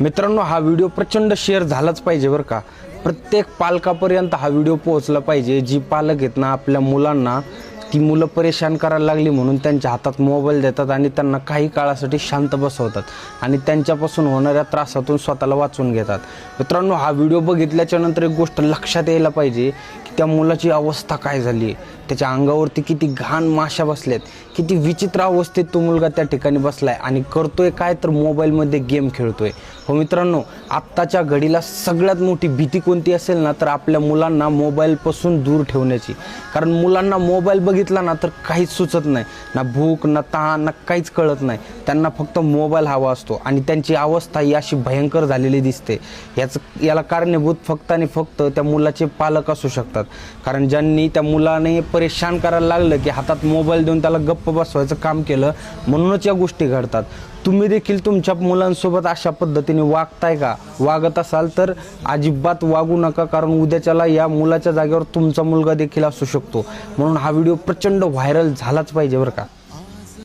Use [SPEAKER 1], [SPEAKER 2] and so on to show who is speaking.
[SPEAKER 1] मित्रांनो, हा व्हिडिओ प्रचंड शेअर झालाच पाहिजे बरं का। प्रत्येक पालकापर्यंत हा व्हिडिओ पोहोचला पाहिजे। जी पालक आहेत ना, आपल्या मुलांना ती मुलं परेशान करायला लागली म्हणून त्यांच्या हातात मोबाईल देतात आणि त्यांना काही काळासाठी शांत बसवतात आणि त्यांच्यापासून होणाऱ्या त्रासातून स्वतःला वाचवून घेतात। मित्रांनो, हा व्हिडिओ बघितल्याच्या नंतर एक गोष्ट लक्षात यायला पाहिजे की त्या मुलाची अवस्था काय झाली आहे, त्याच्या अंगावरती किती घाण माशा बसल्यात, किती विचित्र अवस्थेत तो मुलगा त्या ठिकाणी बसलाय आणि करतोय काय तर मोबाईलमध्ये गेम खेळतोय। हो मित्रांनो, आत्ताच्या घडीला सगळ्यात मोठी भीती कोणती असेल ना, तर आपल्या मुलांना मोबाईलपासून दूर ठेवण्याची। कारण मुलांना मोबाईल बघितला ना तर काहीच सुचत नाही, ना भूक ना तहान ना काहीच कळत नाही, त्यांना फक्त मोबाईल हवा असतो आणि त्यांची अवस्था ही अशी भयंकर झालेली दिसते। याला कारणीभूत फक्त आणि फक्त त्या मुलाचे पालक असू शकतात। कारण ज्यांनी त्या मुलाने परेशान करायला लागलं की हातात मोबाईल देऊन त्याला गप्प बसवायचं काम केलं, म्हणूनच या गोष्टी घडतात। तुम्ही देखील तुमच्या मुलांसोबत अशा पद्धतीने वागताय का? वागत असाल तर अजिबात वागू नका, कारण उद्याच्याला या मुलाच्या जागेवर तुमचा मुलगा देखील असू शकतो। म्हणून हा व्हिडिओ प्रचंड व्हायरल झालाच पाहिजे बरं का।